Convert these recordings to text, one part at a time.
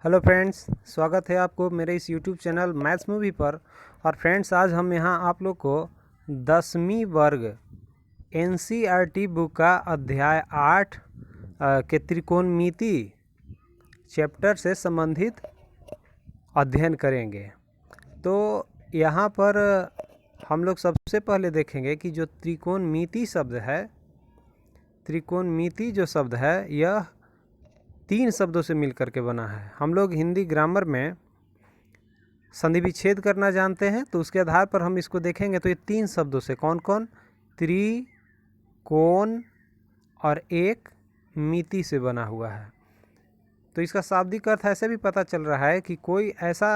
Hello friends, स्वागत है आपको मेरे इस यूट्यूब चैनल मैथ्स मूवी पर। और फ्रेंड्स, आज हम यहाँ आप लोग को 10वीं वर्ग एनसीईआरटी बुक का अध्याय 8 के त्रिकोणमिति चैप्टर से संबंधित अध्ययन करेंगे। तो यहाँ पर हम लोग सबसे पहले देखेंगे कि जो त्रिकोणमिति शब्द है, त्रिकोणमिति जो शब्द है यह 3 शब्दों से मिलकर के बना है। हम लोग हिंदी ग्रामर में संधि विच्छेद करना जानते हैं, तो उसके आधार पर हम इसको देखेंगे। तो ये 3 शब्दों से कौन कौन? त्रि, कोण और एक मिति से बना हुआ है। तो इसका शाब्दिक अर्थ ऐसे भी पता चल रहा है कि कोई ऐसा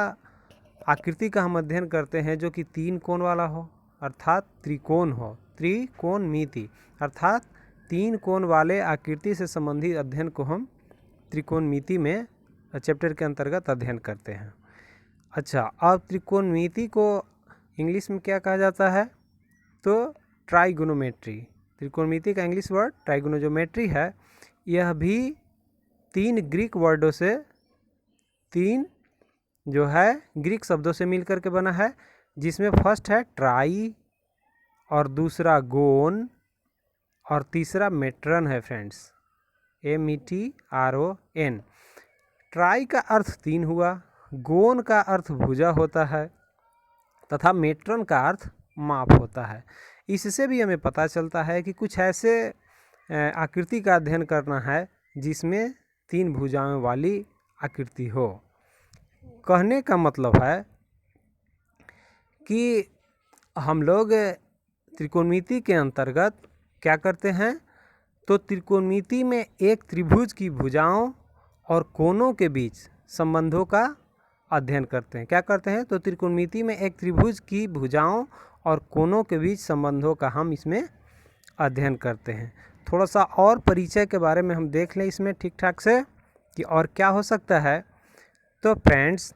आकृति का हम अध्ययन करते हैं जो कि 3 कोण वाला हो, अर्थात त्रिकोण हो। त्रिकोणमिति अर्थात 3 कोण वाले आकृति से संबंधित अध्ययन को हम त्रिकोणमिति में चैप्टर के अंतर्गत अध्ययन करते हैं। अच्छा, अब त्रिकोणमिति को इंग्लिश में क्या कहा जाता है? तो ट्राइगोनोमेट्री। त्रिकोणमिति का इंग्लिश वर्ड ट्राइगोनोमेट्री है। यह भी 3 ग्रीक वर्डों से, 3 जो है ग्रीक शब्दों से मिलकर के बना है, जिसमें फर्स्ट है ट्राई और दूसरा गोन और तीसरा मेट्रन है फ्रेंड्स, METRON। ट्राई का अर्थ 3 हुआ, गोन का अर्थ भुजा होता है तथा मेट्रन का अर्थ माप होता है। इससे भी हमें पता चलता है कि कुछ ऐसे आकृति का अध्ययन करना है जिसमें 3 भुजाओं वाली आकृति हो। कहने का मतलब है कि हम लोग त्रिकोणमिति के अंतर्गत क्या करते हैं? तो त्रिकोणमिति में एक त्रिभुज की भुजाओं और कोणों के बीच संबंधों का अध्ययन करते हैं। क्या करते हैं? तो त्रिकोणमिति में एक त्रिभुज की भुजाओं और कोणों के बीच संबंधों का हम इसमें अध्ययन करते हैं। थोड़ा सा और परिचय के बारे में हम देख लें इसमें ठीक ठाक से कि और क्या हो सकता है। तो फ्रेंड्स,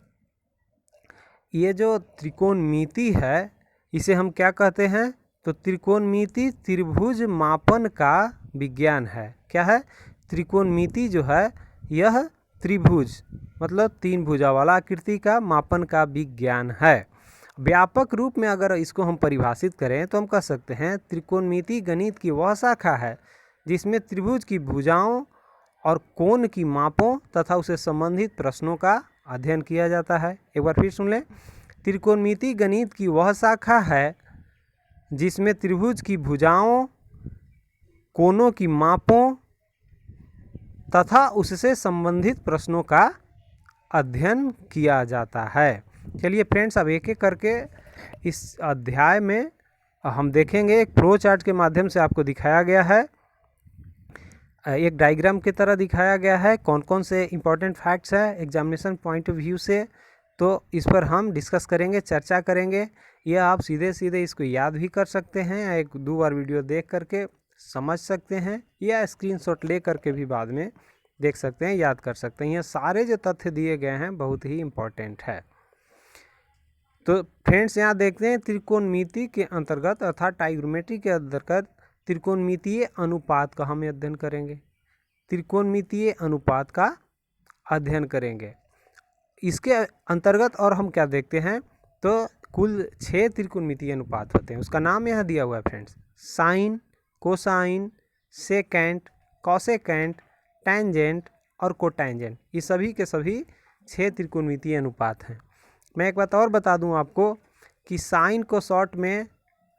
ये जो त्रिकोणमिति है इसे हम क्या कहते हैं? तो त्रिकोणमिति त्रिभुज मापन का विज्ञान है। क्या है? त्रिकोणमिति जो है यह त्रिभुज मतलब 3 भुजा वाला आकृति का मापन का विज्ञान है। व्यापक रूप में अगर इसको हम परिभाषित करें तो हम कह सकते हैं त्रिकोणमिति गणित की वह शाखा है जिसमें त्रिभुज की भुजाओं और कोण की मापों तथा उसे संबंधित प्रश्नों का अध्ययन किया जाता है। एक बार फिर सुन लें, त्रिकोणमिति गणित की वह शाखा है जिसमें त्रिभुज की भुजाओं, कोणों की मापों तथा उससे संबंधित प्रश्नों का अध्ययन किया जाता है। चलिए फ्रेंड्स, अब एक एक करके इस अध्याय में हम देखेंगे। एक फ्लो चार्ट के माध्यम से आपको दिखाया गया है, एक डायग्राम की तरह दिखाया गया है कौन कौन से इंपॉर्टेंट फैक्ट्स है एग्जामिनेशन पॉइंट ऑफ व्यू से। तो इस पर हम डिस्कस करेंगे, चर्चा करेंगे। यह आप सीधे सीधे इसको याद भी कर सकते हैं, 1-2 बार वीडियो देख करके समझ सकते हैं, या स्क्रीनशॉट ले करके भी बाद में देख सकते हैं, याद कर सकते हैं। ये सारे जो तथ्य दिए गए हैं बहुत ही इम्पोर्टेंट है। तो फ्रेंड्स, यहाँ देखते हैं त्रिकोणमिति के अंतर्गत अर्थात ट्राइगोनोमेट्री के अंतर्गत त्रिकोणमितीय अनुपात का हम अध्ययन करेंगे। त्रिकोणमितीय अनुपात का अध्ययन करेंगे। इसके अंतर्गत और हम क्या देखते हैं? तो कुल 6 त्रिकोणमितीय अनुपात होते हैं। उसका नाम यहाँ दिया हुआ है friends, sine, cosine, secant, cosecant, tangent और कोटेंजेंट। ये सभी के सभी 6 त्रिकोणमितीय अनुपात हैं। मैं एक बात और बता दूं आपको कि साइन को शॉर्ट में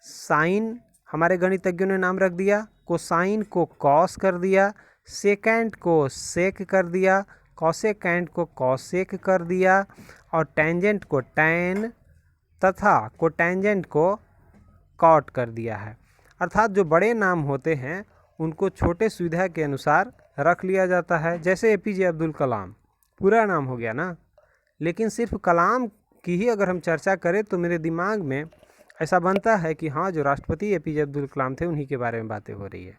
साइन हमारे गणितज्ञों ने नाम रख दिया, कोसाइन को कॉस कर दिया, सेकेंट को सेक कर दिया, कॉसेकेंट को कॉसेक कर दिया और टेंजेंट को टैन तथा कोटेंजेंट को कॉट कर दिया है। अर्थात जो बड़े नाम होते हैं उनको छोटे सुविधा के अनुसार रख लिया जाता है। जैसे APJ अब्दुल कलाम पूरा नाम हो गया ना, लेकिन सिर्फ कलाम की ही अगर हम चर्चा करें तो मेरे दिमाग में ऐसा बनता है कि हाँ, जो राष्ट्रपति APJ अब्दुल कलाम थे उन्हीं के बारे में बातें हो रही है।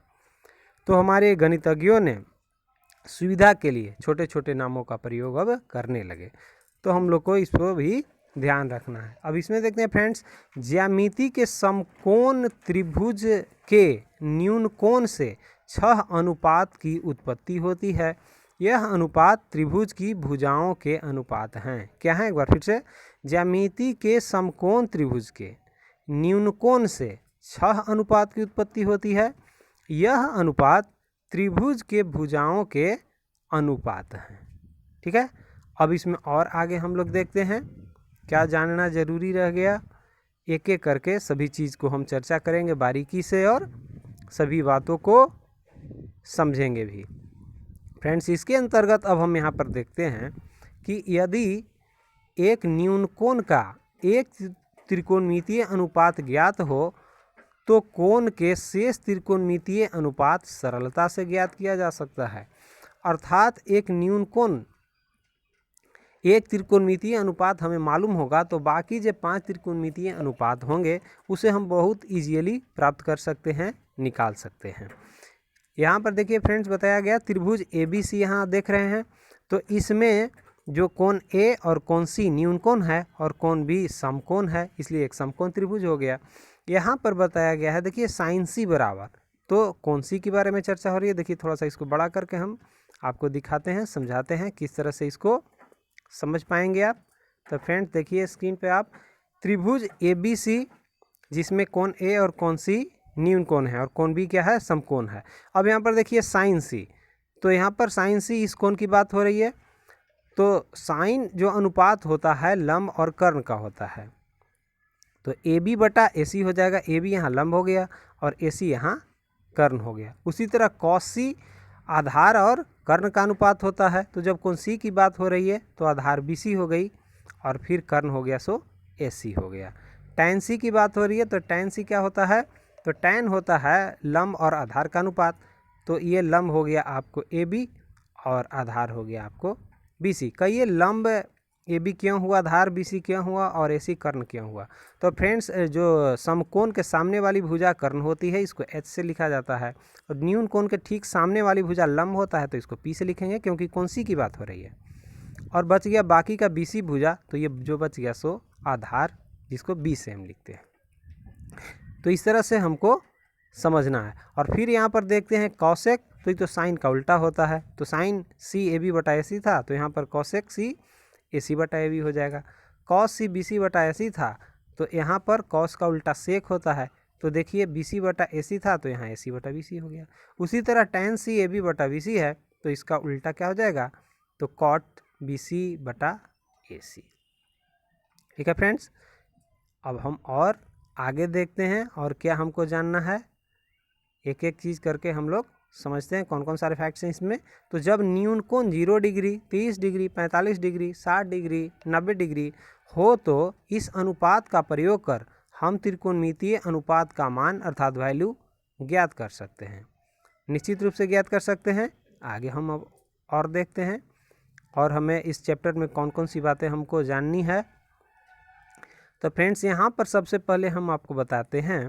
तो हमारे गणितज्ञों ने सुविधा के लिए छोटे छोटे नामों का प्रयोग अब करने लगे, तो हम लोग को इस पर भी ध्यान रखना है। अब इसमें देखते हैं फ्रेंड्स, ज्यामिति के समकोण त्रिभुज के न्यून कोण से 6 अनुपात की उत्पत्ति होती है। यह अनुपात त्रिभुज की भुजाओं के अनुपात हैं। क्या है, एक बार फिर से, ज्यामिति के समकोण त्रिभुज के न्यूनकोण से 6 अनुपात की उत्पत्ति होती है। यह अनुपात त्रिभुज के भुजाओं के अनुपात हैं। ठीक है, अब इसमें और आगे हम लोग देखते हैं क्या जानना जरूरी रह गया। एक एक करके सभी चीज़ को हम चर्चा करेंगे बारीकी से और सभी बातों को समझेंगे भी। फ्रेंड्स, इसके अंतर्गत अब हम यहाँ पर देखते हैं कि यदि एक न्यूनकोण का एक त्रिकोणमितीय अनुपात ज्ञात हो तो कोण के शेष त्रिकोणमितीय अनुपात सरलता से ज्ञात किया जा सकता है। अर्थात एक न्यूनकोण एक त्रिकोणमितीय अनुपात हमें मालूम होगा तो बाकी जो 5 त्रिकोणमितीय अनुपात होंगे उसे हम बहुत इजीली प्राप्त कर सकते हैं, निकाल सकते हैं। यहाँ पर देखिए फ्रेंड्स, बताया गया त्रिभुज ABC यहाँ देख रहे हैं, तो इसमें जो कोण A और कोण C न्यूनकोण है और कोण B समकोण है, इसलिए एक समकोण त्रिभुज हो गया। यहाँ पर बताया गया है, देखिए साइन C बराबर, तो कोण C के बारे में चर्चा हो रही है। देखिए थोड़ा सा इसको बड़ा करके हम आपको दिखाते हैं, समझाते हैं किस तरह से इसको समझ पाएंगे आप। तो फ्रेंड्स देखिए स्क्रीन पे आप, त्रिभुज ABC जिसमें कोण A और कोण C न्यूनकोण है और कोण B क्या है, समकोण है। अब यहाँ पर देखिए साइन C, तो यहाँ पर साइन C इस कोण की बात हो रही है। तो साइन जो अनुपात होता है लंब और कर्ण का होता है, तो AB बटा AC हो जाएगा। AB यहाँ लंब हो गया और AC यहाँ कर्ण हो गया। उसी तरह cos C आधार और कर्ण का अनुपात होता है, तो जब कोण C की बात हो रही है तो आधार BC हो गई और फिर कर्ण हो गया सो AC हो गया। tan C की बात हो रही है तो tan C क्या होता है, तो tan होता है लंब और आधार का अनुपात, तो ये लंब हो गया आपको AB और आधार हो गया आपको BC। कहिए लंब AB क्यों हुआ, आधार BC क्यों हुआ और AC कर्ण क्यों हुआ। तो फ्रेंड्स जो समकोण के सामने वाली भुजा कर्ण होती है इसको H से लिखा जाता है, और न्यून कोण के ठीक सामने वाली भुजा लंब होता है तो इसको P से लिखेंगे क्योंकि कोण C की बात हो रही है। और बच गया बाकी का BC भुजा, तो ये जो बच गया सो आधार, जिसको B से हम लिखते हैं। तो इस तरह से हमको समझना है। और फिर यहाँ पर देखते हैं कॉसेक, तो ये तो साइन का उल्टा होता है, तो साइन C AB बटा AC था, तो यहाँ पर कॉसेक C AC बटा AB हो जाएगा। कॉस C BC बटा AC था, तो यहाँ पर कॉस का उल्टा सेक होता है, तो देखिए BC बटा AC था तो यहाँ AC बटा BC हो गया। उसी तरह tan C AB बटा BC है, तो इसका उल्टा क्या हो जाएगा, तो कॉट BC बटा AC। ठीक है फ्रेंड्स, अब हम और आगे देखते हैं और क्या हमको जानना है, एक एक चीज़ करके हम लोग समझते हैं कौन कौन सारे फैक्ट्स हैं इसमें। तो जब न्यून कोण 0 degree, 30 degree, 45 degree, 60 degree, 90 degree हो तो इस अनुपात का प्रयोग कर हम त्रिकोणमितीय अनुपात का मान अर्थात वैल्यू ज्ञात कर सकते हैं। निश्चित रूप से ज्ञात कर सकते हैं। आगे हम अब और देखते हैं और हमें इस चैप्टर में कौन कौन सी बातें हमको जाननी है। तो फ्रेंड्स यहाँ पर सबसे पहले हम आपको बताते हैं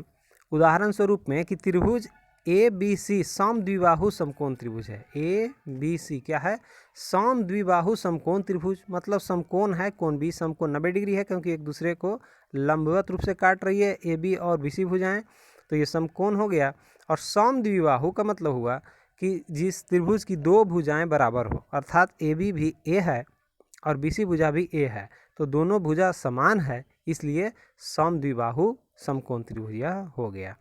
उदाहरण स्वरूप में कि त्रिभुज ABC समद्विबाहु समकोण त्रिभुज है। ABC क्या है, समद्विबाहु समकोण त्रिभुज, मतलब समकोण है, कोण B समकोण 90 डिग्री है क्योंकि एक दूसरे को लंबवत रूप से काट रही है AB और BC भुजाएं, तो ये समकोण हो गया। और समद्विबाहु का मतलब हुआ कि जिस त्रिभुज की 2 भुजाएं बराबर हो, अर्थात AB भी A है और BC भुजा भी A है, तो दोनों भुजा समान है, इसलिए समद्विबाहु समकोण त्रिभुज हो गया।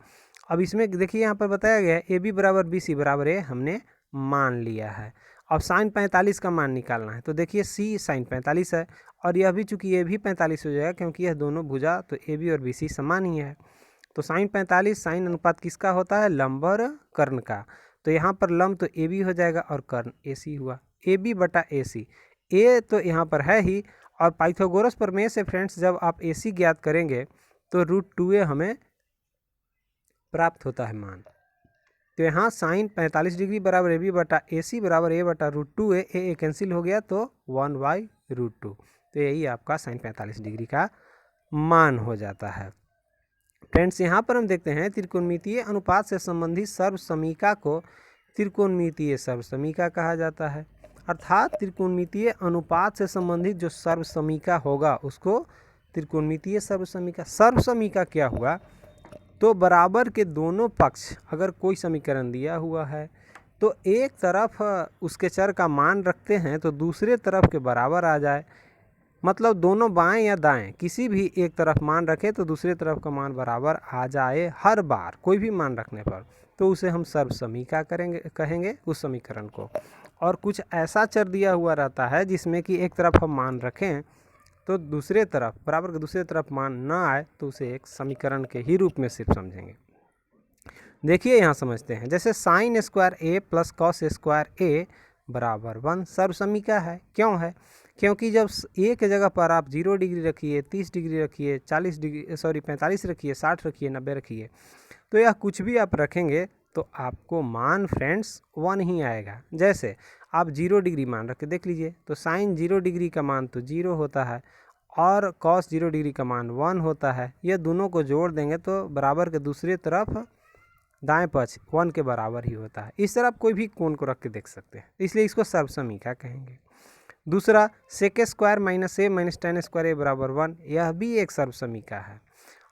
अब इसमें देखिए यहाँ पर बताया गया है AB बराबर BC बराबर A हमने मान लिया है। अब साइन 45 का मान निकालना है, तो देखिए C साइन 45 है और यह भी चूंकि A भी 45 हो जाएगा क्योंकि यह दोनों भुजा तो AB और BC समान ही है। तो साइन 45 साइन अनुपात किसका होता है, लंब और कर्ण का। तो यहाँ पर लंब तो AB हो जाएगा और कर्ण AC हुआ, AB बटा AC। A तो यहाँ पर है ही, और पाइथागोरस प्रमेय से फ्रेंड्स जब आप AC ज्ञात करेंगे तो √2A हमें प्राप्त होता है मान। तो यहाँ साइन 45 डिग्री बराबर AB बटा AC बराबर A बटा √2A, A कैंसिल हो गया तो 1/√2, तो यही आपका साइन 45 डिग्री का मान हो जाता है। फ्रेंड्स यहाँ पर हम देखते हैं त्रिकोणमितीय अनुपात से संबंधित सर्वसमीका को त्रिकोणमितीय सर्वसमीका कहा जाता है। अर्थात त्रिकोणमितीय अनुपात से संबंधित जो सर्वसमीका होगा उसको त्रिकोणमितीय सर्वसमीका। सर्वसमीका क्या हुआ, तो बराबर के दोनों पक्ष, अगर कोई समीकरण दिया हुआ है तो एक तरफ उसके चर का मान रखते हैं तो दूसरे तरफ के बराबर आ जाए, मतलब दोनों बाएं या दाएं किसी भी एक तरफ मान रखें तो दूसरे तरफ का मान बराबर आ जाए हर बार कोई भी मान रखने पर, तो उसे हम सर्वसमीका कहेंगे उस समीकरण को। और कुछ ऐसा चर दिया हुआ रहता है जिसमें कि एक तरफ हम मान रखें तो दूसरे तरफ बराबर के दूसरे तरफ मान न आए तो उसे एक समीकरण के ही रूप में सिर्फ समझेंगे। देखिए यहाँ समझते हैं, जैसे sign square A plus cos square A बराबर 1 सर्वसमीका है। क्यों है? क्योंकि जब ए के जगह पर आप 0 डिग्री रखिए, 30 डिग्री रखिए, 45 रखिए, 60 रखिए, 90 रखिए, तो यह कुछ भी आप रखेंगे तो आपको मान फ्रेंड्स 1 ही आएगा। जैसे आप 0 डिग्री मान रख के देख लीजिए तो साइन 0 डिग्री का मान तो 0 होता है और कॉस 0 डिग्री का मान 1 होता है। यह दोनों को जोड़ देंगे तो बराबर के दूसरे तरफ दाएं पक्ष 1 के बराबर ही होता है। इस तरह आप कोई भी कोण को रख के देख सकते हैं, इसलिए इसको सर्वसमीका कहेंगे। दूसरा sec square minus A minus ten square A बराबर 1, यह भी एक सर्वसमीका है।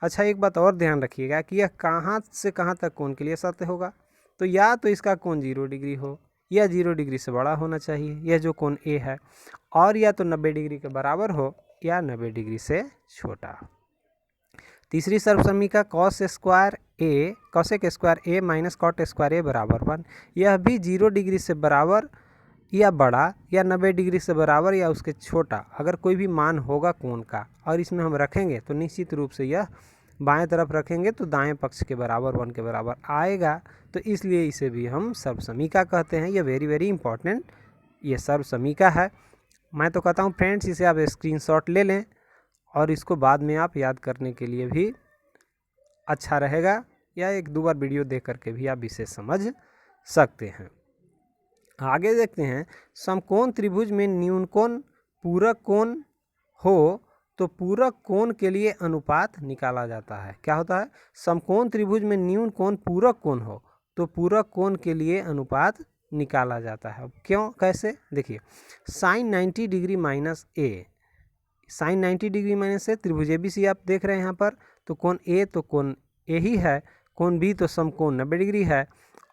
अच्छा, एक बात और ध्यान रखिएगा कि यह कहाँ से कहाँ तक कोण के लिए सत्य होगा, तो या तो इसका कोण 0 डिग्री हो या 0 डिग्री से बड़ा होना चाहिए, यह जो कोण ए है, और या तो 90 डिग्री के बराबर हो या 90 डिग्री से छोटा। तीसरी सर्वसमीका cos square A cosec square A minus cot square A बराबर 1, यह भी 0 डिग्री से बराबर या बड़ा या 90 डिग्री से बराबर या उसके छोटा अगर कोई भी मान होगा कोण का और इसमें हम रखेंगे तो निश्चित रूप से यह बाएं तरफ रखेंगे तो दाएं पक्ष के बराबर 1 के बराबर आएगा, तो इसलिए इसे भी हम सर्वसमीका कहते हैं। यह वेरी इंपॉर्टेंट ये सर्वसमीका है। मैं तो कहता हूँ फ्रेंड्स इसे आप स्क्रीनशॉट ले लें और इसको बाद में आप याद करने के लिए भी अच्छा रहेगा, या एक दो बार वीडियो देख करके भी आप इसे समझ सकते हैं। आगे देखते हैं, समकोण त्रिभुज में न्यून कोण पूरक कोण हो तो पूरक कोण के लिए अनुपात निकाला जाता है। क्या होता है? समकोण त्रिभुज में न्यून कोण पूरक कोण हो तो पूरक कोण के लिए अनुपात निकाला जाता है। क्यों, कैसे? देखिए, साइन 90 डिग्री माइनस ए, साइन 90 डिग्री माइनस ए त्रिभुज एबीसी आप देख रहे हैं यहाँ पर, तो कोण ए तो कोण ए ही है, कोण बी तो समकोण 90 डिग्री है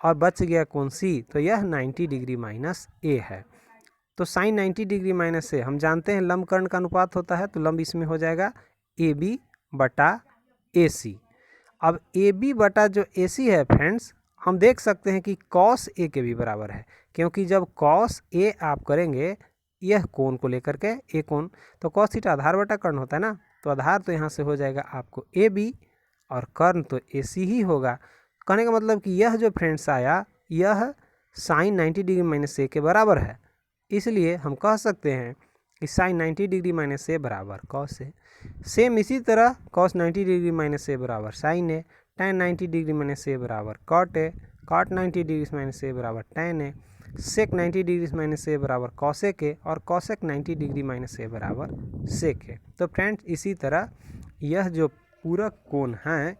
और बच गया कोण सी, तो यह 90 डिग्री माइनस ए है। तो साइन 90 डिग्री माइनस ए हम जानते हैं लंब कर्ण का अनुपात होता है, तो लंब इसमें हो जाएगा ए बी बटा ए सी। अब ए बी बटा जो ए सी है फ्रेंड्स, हम देख सकते हैं कि कॉस ए के भी बराबर है, क्योंकि जब कॉस ए आप करेंगे यह कोण को लेकर के ए कोण, तो कॉस थीटा आधार बटा कर्ण होता है ना, तो आधार तो यहाँ से हो जाएगा आपको ए बी और कर्ण तो ए सी ही होगा। कहने का मतलब कि यह जो फ्रेंड्स आया यह साइन 90 डिग्री माइनस ए के बराबर है, इसलिए हम कह सकते हैं कि साइन 90 डिग्री माइनस ए बराबर कॉस ए। सेम इसी तरह कॉस 90 डिग्री माइनस ए बराबर sine A, tan 90 degree minus A बराबर cot A, cot 90 degree minus A बराबर tan A, sec 90 degree minus A बराबर कॉसेक ए और cosec 90 degree minus A बराबर सेक ए। तो friends इसी तरह यह जो पूरक कोण हैं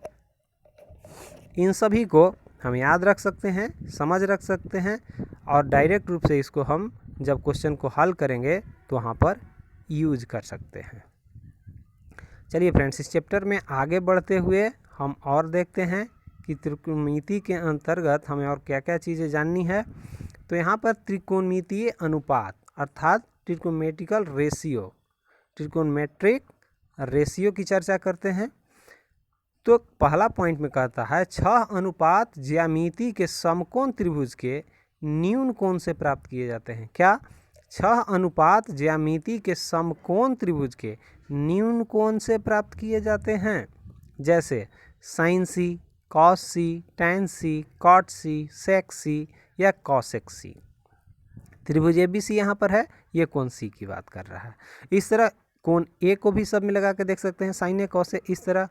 इन सभी को हम याद रख सकते हैं, समझ रख सकते हैं और डायरेक्ट रूप से इसको हम जब क्वेश्चन को हल करेंगे तो वहाँ पर यूज कर सकते हैं। चलिए फ्रेंड्स, इस चैप्टर में आगे बढ़ते हुए हम और देखते हैं कि त्रिकोणमिति के अंतर्गत हमें और क्या क्या चीज़ें जाननी है। तो यहाँ पर त्रिकोणमितीय अनुपात अर्थात ट्रिकोमेट्रिकल रेशियो, ट्रिकोमेट्रिक रेशियो की चर्चा करते हैं। तो पहला पॉइंट में कहता है 6 अनुपात ज्यामिति के समकोण त्रिभुज के न्यून कोण से प्राप्त किए जाते हैं। क्या? 6 अनुपात ज्यामिति के समकोण त्रिभुज के न्यून कोण से प्राप्त किए जाते हैं, जैसे साइन सी, कॉस सी, टैन सी, कॉट सी, सेक सी या कॉसेक सी। त्रिभुज एबीसी यहाँ पर है, ये कोण सी की बात कर रहा है। इस तरह कोण ए को भी सब में लगा के देख सकते हैं, साइन ए कॉस ए। इस तरह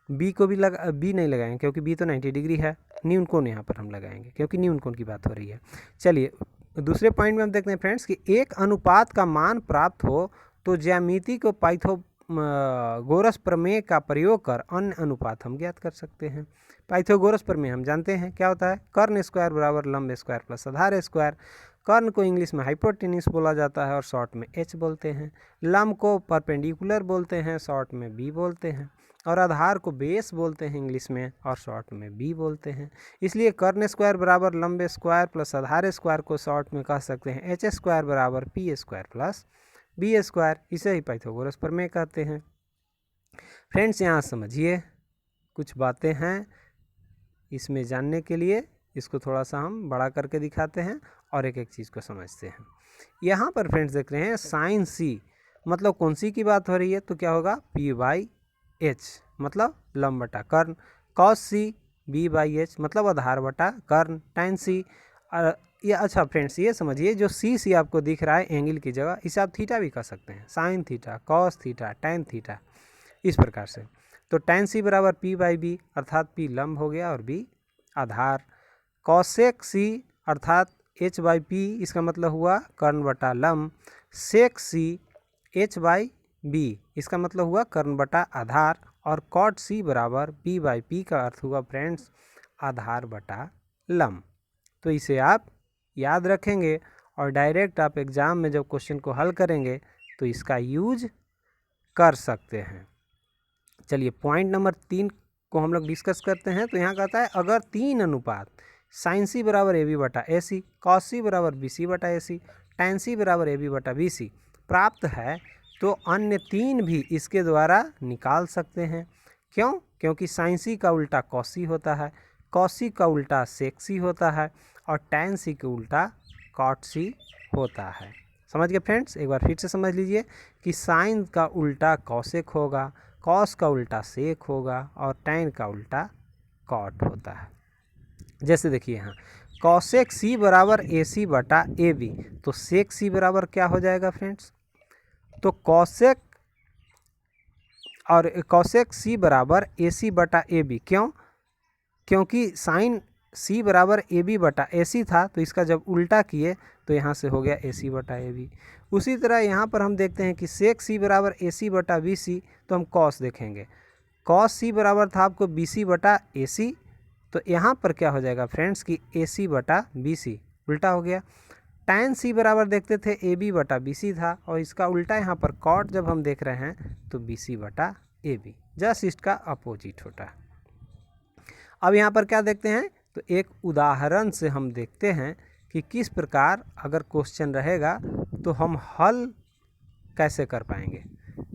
बी को भी बी नहीं लगाएंगे क्योंकि बी तो 90 डिग्री है, न्यून कोण यहाँ पर हम लगाएंगे क्योंकि न्यून कोण की बात हो रही है। चलिए दूसरे पॉइंट में हम देखते हैं फ्रेंड्स कि एक अनुपात का मान प्राप्त हो तो ज्यामिति को पाइथागोरस प्रमेय का प्रयोग कर अन्य अनुपात हम ज्ञात कर सकते हैं। पाइथागोरस प्रमेय हम जानते हैं क्या होता है, कर्ण स्क्वायर बराबर लंब स्क्वायर प्लस आधार स्क्वायर। कर्ण को इंग्लिश में हाइपोटेन्यूस बोला जाता है और शॉर्ट में एच बोलते हैं। लंब को परपेंडिकुलर बोलते हैं, शॉर्ट में बी बोलते हैं। और आधार को बेस बोलते हैं इंग्लिश में और शॉर्ट में बी बोलते हैं। इसलिए कर्ण स्क्वायर बराबर लंब स्क्वायर प्लस आधार स्क्वायर को शॉर्ट में कह सकते हैं एच स्क्वायर बराबर P square plus B square. इसे ही पाइथागोरस प्रमेय कहते हैं। फ्रेंड्स यहाँ समझिए कुछ बातें हैं इसमें जानने के लिए, इसको थोड़ा सा हम बड़ा करके दिखाते हैं और एक एक चीज़ को समझते हैं। यहाँ पर फ्रेंड्स देख रहे हैं साइन सी मतलब कौन सी की बात हो रही है, तो क्या होगा पी बाई एच मतलब लंब बटा कर्ण, cos C B by H मतलब आधार बटा कर्ण, टाइन सी ये अच्छा फ्रेंड्स ये समझिए जो सी आपको दिख रहा है एंगल की जगह, इसे आप थीटा भी कह सकते हैं, sine theta, cos theta, tan theta, इस प्रकार से। तो टैन सी बराबर पी बाई बी अर्थात पी लंब हो गया और बी आधार। कॉसेक सी अर्थात एच बाई पी इसका मतलब हुआ कर्ण बटा लंब। सेक सी एच बाई बी इसका मतलब हुआ कर्ण बटा आधार। और कॉट सी बराबर बी बाई पी का अर्थ हुआ फ्रेंड्स आधार बटा लंब। तो इसे आप याद रखेंगे और डायरेक्ट आप एग्ज़ाम में जब क्वेश्चन को हल करेंगे तो इसका यूज कर सकते हैं। चलिए पॉइंट नंबर 3 को हम लोग डिस्कस करते हैं। तो यहाँ कहता है अगर 3 अनुपात साइन सी बराबर ए बी बटा ए सी, कॉस सी बराबर बी सी बटा ए सी, टैन सी बराबर ए बी बटा बी सी प्राप्त है तो अन्य 3 भी इसके द्वारा निकाल सकते हैं। क्यों? क्योंकि साइन सी का उल्टा कॉस सी होता है, कॉस सी का उल्टा सेक सी होता है और टैन सी का उल्टा कॉट सी होता है। समझ गए फ्रेंड्स? एक बार फिर से समझ लीजिए कि साइन का उल्टा कॉसेक होगा, कॉस का उल्टा सेक होगा और टैन का उल्टा कॉट होता है। जैसे देखिए यहाँ कॉसेक सी बराबर ए सी बटा ए बी, तो सेक सी बराबर क्या हो जाएगा फ्रेंड्स? तो कॉसेक सी बराबर ए सी बटा ए बी। क्यों? क्योंकि साइन सी बराबर ए बी बटा ए सी था, तो इसका जब उल्टा किए तो यहाँ से हो गया ए सी बटा ए बी। उसी तरह यहाँ पर हम देखते हैं कि सेक सी बराबर ए सी बटा बी सी, तो हम कॉस देखेंगे। कॉस सी बराबर था आपको बी सी बटा ए सी, तो यहाँ पर क्या हो जाएगा फ्रेंड्स कि ए सी बटा बी सी उल्टा हो गया। टैन सी बराबर देखते थे ए बी बटा बी सी था और इसका उल्टा यहाँ पर कॉट जब हम देख रहे हैं तो बी सी बटा ए बी, जस्ट इसका अपोजिट होता है। अब यहाँ पर क्या देखते हैं, तो एक उदाहरण से हम देखते हैं कि किस प्रकार अगर क्वेश्चन रहेगा तो हम हल कैसे कर पाएंगे।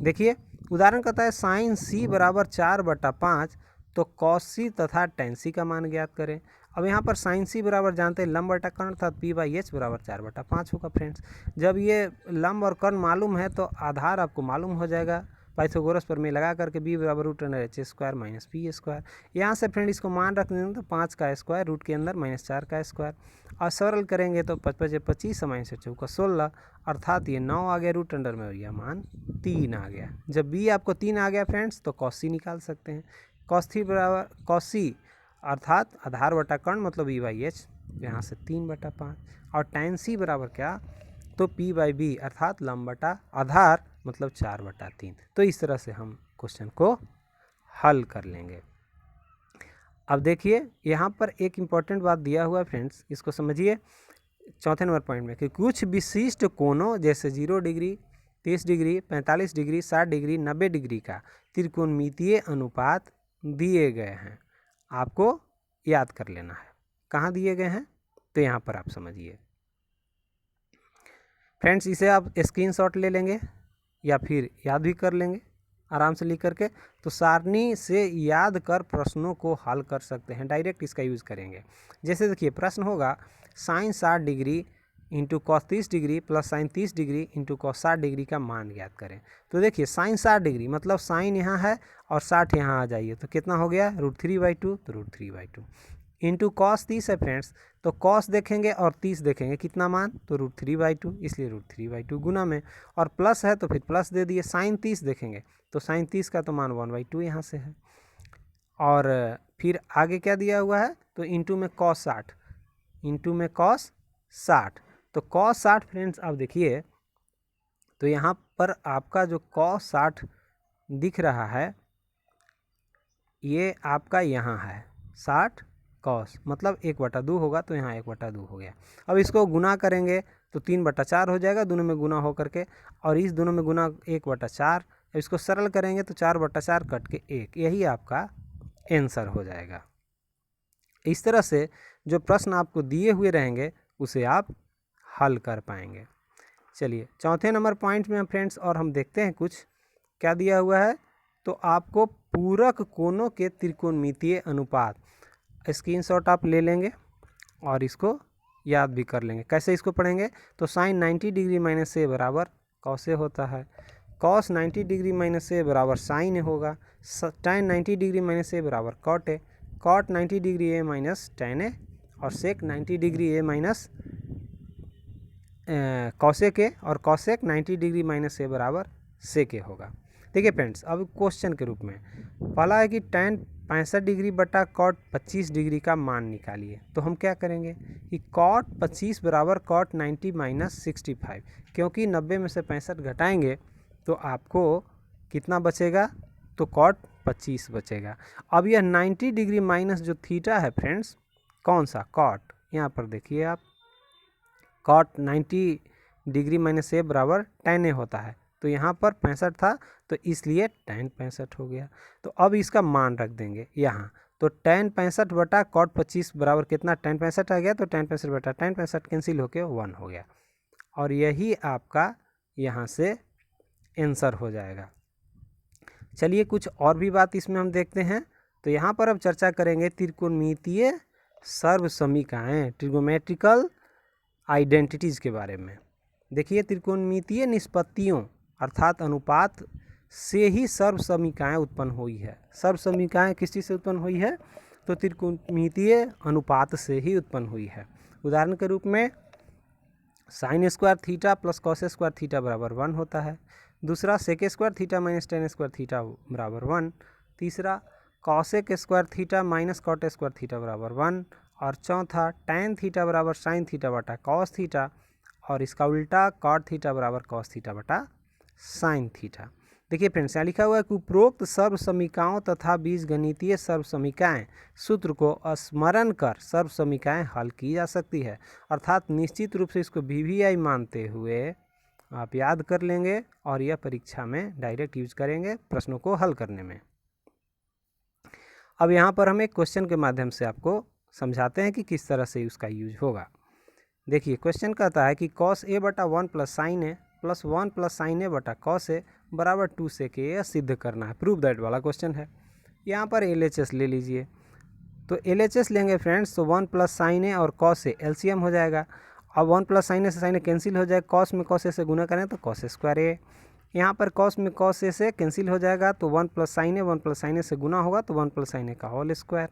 देखिए उदाहरण कहता है साइन सी बराबर 4/5, तो कॉस सी तथा टैन सी का मान ज्ञात करें। अब यहाँ पर साइन सी बराबर जानते हैं लंब बटा कर्ण अर्थात पी बाई एच बराबर 4/5 होगा फ्रेंड्स। जब ये लंब और कर्ण मालूम है तो आधार आपको मालूम हो जाएगा। पाइथागोरस प्रमेय लगा करके बी बराबर root under H square minus P square. यहाँ से फ्रेंड इसको मान रख देंगे तो 5 का स्क्वायर रूट के अंदर -4 का स्क्वायर, और सरल करेंगे तो 5 × 25 माइनस 4 16 अर्थात ये 9 आ गया रूट अंडर में और यह मान 3 आ गया। जब बी आपको 3 आ गया फ्रेंड्स तो कॉस सी निकाल सकते हैं। कॉस सी बराबर कॉस सी अर्थात आधार बटा कर्ण मतलब बी बाई एच, यहाँ से 3/5 और टैन सी बराबर क्या, तो पी बाई बी अर्थात लंब बटा आधार मतलब 4/3। तो इस तरह से हम क्वेश्चन को हल कर लेंगे। अब देखिए यहाँ पर एक इम्पॉर्टेंट बात दिया हुआ है फ्रेंड्स, इसको समझिए। चौथे नंबर पॉइंट में कि कुछ विशिष्ट कोणों जैसे 0 degree, 30 degree, 45 degree, 60 degree, 90 degree का त्रिकोणमितीय अनुपात दिए गए हैं। आपको याद कर लेना है कहाँ दिए गए हैं, तो यहाँ पर आप समझिए फ्रेंड्स। इसे आप स्क्रीनशॉट ले लेंगे या फिर याद भी कर लेंगे आराम से लिख करके, तो सारणी से याद कर प्रश्नों को हल कर सकते हैं। डायरेक्ट इसका यूज़ करेंगे। जैसे देखिए प्रश्न होगा sine 60 degree into cos 30 degree plus sine 30 degree into cos 60 degree का मान ज्ञात करें। तो देखिए साइन 60 डिग्री मतलब साइन यहाँ है और 60 यहाँ आ जाइए, तो कितना हो गया √3/2, तो √3/2 इंटू कॉस 30 है फ्रेंड्स, तो कॉस देखेंगे और 30 देखेंगे कितना मान, तो √3/2, इसलिए √3/2 गुना में, और प्लस है तो फिर प्लस दे दिए। साइन 30 देखेंगे तो साइन 30 का तो मान 1/2 यहाँ से है, और फिर आगे क्या दिया हुआ है, तो इंटू में कॉस 60, इंटू में कॉस 60, तो कॉस 60 फ्रेंड्स अब देखिए तो यहाँ पर आपका जो कॉस 60 दिख रहा है ये आपका यहाँ है 60 कॉस, मतलब 1/2 होगा तो यहाँ 1/2 हो गया। अब इसको गुना करेंगे तो 3/4 हो जाएगा, दोनों में गुना हो करके, और इस दोनों में गुना 1/4, इसको सरल करेंगे तो 4/4 कट के 1, यही आपका आंसर हो जाएगा। इस तरह से जो प्रश्न आपको दिए हुए रहेंगे उसे आप हल कर पाएंगे। चलिए चौथे नंबर पॉइंट में फ्रेंड्स और हम देखते हैं कुछ क्या दिया हुआ है। तो आपको पूरक कोणों के त्रिकोणमितीय अनुपात, स्क्रीनशॉट आप ले लेंगे और इसको याद भी कर लेंगे। कैसे इसको पढ़ेंगे, तो साइन 90 डिग्री माइनस ए बराबर कॉस ए होता है, कॉस 90 डिग्री माइनस ए बराबर साइन ए होगा, tan 90 डिग्री माइनस ए बराबर cot A, cot 90 degree A minus tan A, और sec 90 degree A minus cosec A, और कॉसेक 90 डिग्री माइनस ए बराबर सेक ए होगा। देखिए फ्रेंड्स, अब क्वेश्चन के रूप में पहला है कि tan 65 डिग्री बटा कॉट 25 डिग्री का मान निकालिए। तो हम क्या करेंगे कि कॉट 25 बराबर कॉट 90 माइनस 65, क्योंकि 90 में से 65 घटाएंगे तो आपको कितना बचेगा, तो कॉट 25 बचेगा। अब यह 90 डिग्री माइनस जो थीटा है फ्रेंड्स, कौन सा, कॉट, यहाँ पर देखिए आप, कॉट 90 डिग्री माइनस ए बराबर tan ए होता है, तो यहाँ पर 65 था तो इसलिए tan 65 हो गया। तो अब इसका मान रख देंगे यहाँ, तो tan 65 बटा कॉट 25 बराबर कितना, tan 65 आ गया, तो tan 65 बटा tan 65 कैंसिल होके 1 हो गया, और यही आपका यहाँ से आंसर हो जाएगा। चलिए कुछ और भी बात इसमें हम देखते हैं। तो यहाँ पर अब चर्चा करेंगे त्रिकोणमितीय सर्वसमीकाएँ, ट्रिगोमेट्रिकल आइडेंटिटीज़ के बारे में। देखिए त्रिकोणमितीय निष्पत्तियों अर्थात अनुपात से ही सर्वसमीकाएँ उत्पन्न हुई है। सर्वसमीकाएँ किस चीज़ से उत्पन्न हुई है, तो त्रिकोणमितीय अनुपात से ही उत्पन्न हुई है। उदाहरण के रूप में sine square theta plus cos square theta बराबर 1 होता है, दूसरा sec square theta minus tan square theta बराबर 1, तीसरा cosec square theta minus cot square theta बराबर 1, और चौथा tan थीटा बराबर साइन थीटा बटा कॉस थीटा, और इसका उल्टा कॉट थीटा बराबर कॉस थीटा बटा साइन थीटा। देखिए फ्रेंड्स, यहाँ लिखा हुआ है कि उपरोक्त सर्वसमीकाओं तथा बीजगणितीय सर्वसमीकाएँ सूत्र को स्मरण कर सर्वसमीकाएँ हल की जा सकती है। अर्थात निश्चित रूप से इसको VVI मानते हुए आप याद कर लेंगे और यह परीक्षा में डायरेक्ट यूज करेंगे प्रश्नों को हल करने में। अब यहाँ पर हम एक क्वेश्चन के माध्यम से आपको समझाते हैं कि किस तरह से उसका यूज होगा। देखिए क्वेश्चन कहता है कि cos a बटा 1 plus sine A plus 1 plus sine ए बटा कॉस ए बराबर 2 सेक ए, यह सिद्ध करना है, प्रूव दैट वाला क्वेश्चन है। यहाँ पर LHS ले लीजिए, तो LHS लेंगे फ्रेंड्स, तो 1 प्लस साइन ए और कॉस ए LCM हो जाएगा। अब 1 प्लस साइन ए से साइन ए कैंसिल हो जाएगा, कॉस में कॉस ए से गुना करें तो कॉस स्क्वायर ए, यहाँ पर कॉस में कॉस ए से कैंसिल हो जाएगा, तो 1 प्लस साइन ए 1 प्लस साइन ए से गुना होगा तो 1 प्लस साइन ए का होल स्क्वायर।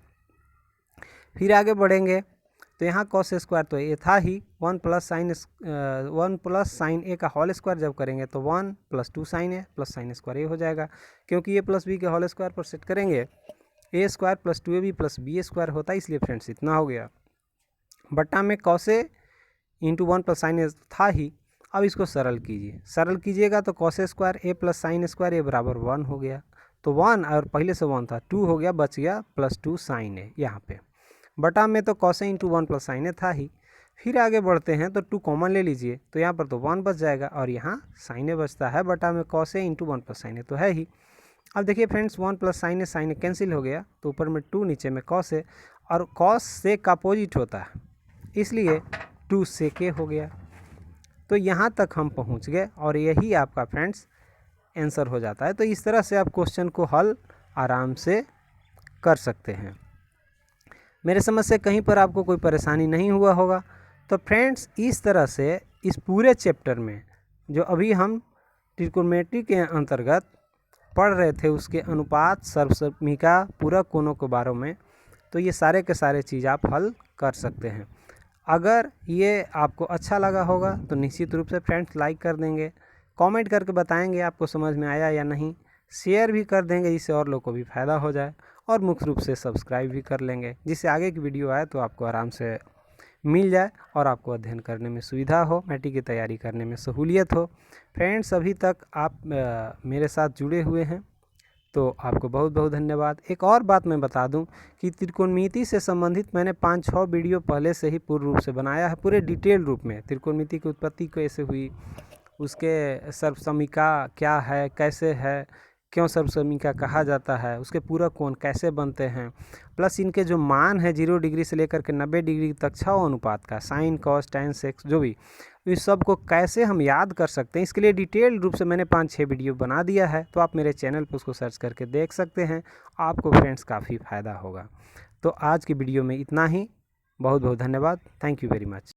फिर आगे बढ़ेंगे तो यहाँ कॉस स्क्वायर तो ए था ही, 1 प्लस साइन ए का होल स्क्वायर जब करेंगे तो 1 plus 2 sine A plus sine square A हो जाएगा, क्योंकि ये प्लस बी के होल स्क्वायर पर सेट करेंगे A square plus 2ab plus B square होता है, इसलिए फ्रेंड्स इतना हो गया। बट्टा में cos A into 1 plus sine A था ही, अब इसको सरल कीजिए, सरल कीजिएगा तो cos square A plus sine square A बराबर 1 हो गया, तो 1 और पहले से 1 था 2 हो गया, बच गया प्लस 2 साइन ए यहाँ पे। बटा में तो cos A into 1 plus sine A था ही। फिर आगे बढ़ते हैं तो 2 कॉमन ले लीजिए, तो यहाँ पर तो 1 बच जाएगा और यहाँ साइन ए बचता है, बटा में cos A into 1 plus sine ए तो है ही। अब देखिए फ्रेंड्स 1 प्लस साइन ए कैंसिल हो गया, तो ऊपर में 2 नीचे में कॉस ए, और कॉस से का अपोजिट होता है इसलिए 2 सेक ए हो गया। तो यहाँ तक हम पहुँच गए और यही आपका फ्रेंड्स आंसर हो जाता है। तो इस तरह से आप क्वेश्चन को हल आराम से कर सकते हैं। मेरे समझ से कहीं पर आपको कोई परेशानी नहीं हुआ होगा। तो फ्रेंड्स इस तरह से इस पूरे चैप्टर में जो अभी हम त्रिकोणमिति के अंतर्गत पढ़ रहे थे उसके अनुपात, सर्वसमीका, पूरक कोणों के बारे में, तो ये सारे के सारे चीज़ आप हल कर सकते हैं। अगर ये आपको अच्छा लगा होगा तो निश्चित रूप से फ्रेंड्स लाइक कर देंगे, कमेंट करके बताएंगे आपको समझ में आया या नहीं, शेयर भी कर देंगे जिससे और लोगों को भी फ़ायदा हो जाए, और मुख्य रूप से सब्सक्राइब भी कर लेंगे जिससे आगे की वीडियो आए तो आपको आराम से मिल जाए और आपको अध्ययन करने में सुविधा हो, मैट्रिक की तैयारी करने में सहूलियत हो। फ्रेंड्स अभी तक आप मेरे साथ जुड़े हुए हैं तो आपको बहुत बहुत धन्यवाद। एक और बात मैं बता दूं कि त्रिकोणमिति से संबंधित मैंने 5-6 वीडियो पहले से ही पूर्ण रूप से बनाया है, पूरे डिटेल रूप में। त्रिकोणमिति की उत्पत्ति कैसे हुई, उसके सर्वसमीका क्या है, कैसे है, क्यों सर्वसमीका कहा जाता है, उसके पूरक कोण कैसे बनते हैं, प्लस इनके जो मान है 0 डिग्री से लेकर के 90 डिग्री तक 6 अनुपात का, साइन कॉस टैन सेक्स जो भी, इस सब को कैसे हम याद कर सकते हैं, इसके लिए डिटेल रूप से मैंने 5-6 वीडियो बना दिया है। तो आप मेरे चैनल पर उसको सर्च करके देख सकते हैं। आपको फ्रेंड्स काफ़ी फ़ायदा होगा। तो आज की वीडियो में इतना ही। बहुत बहुत धन्यवाद। Thank you very much.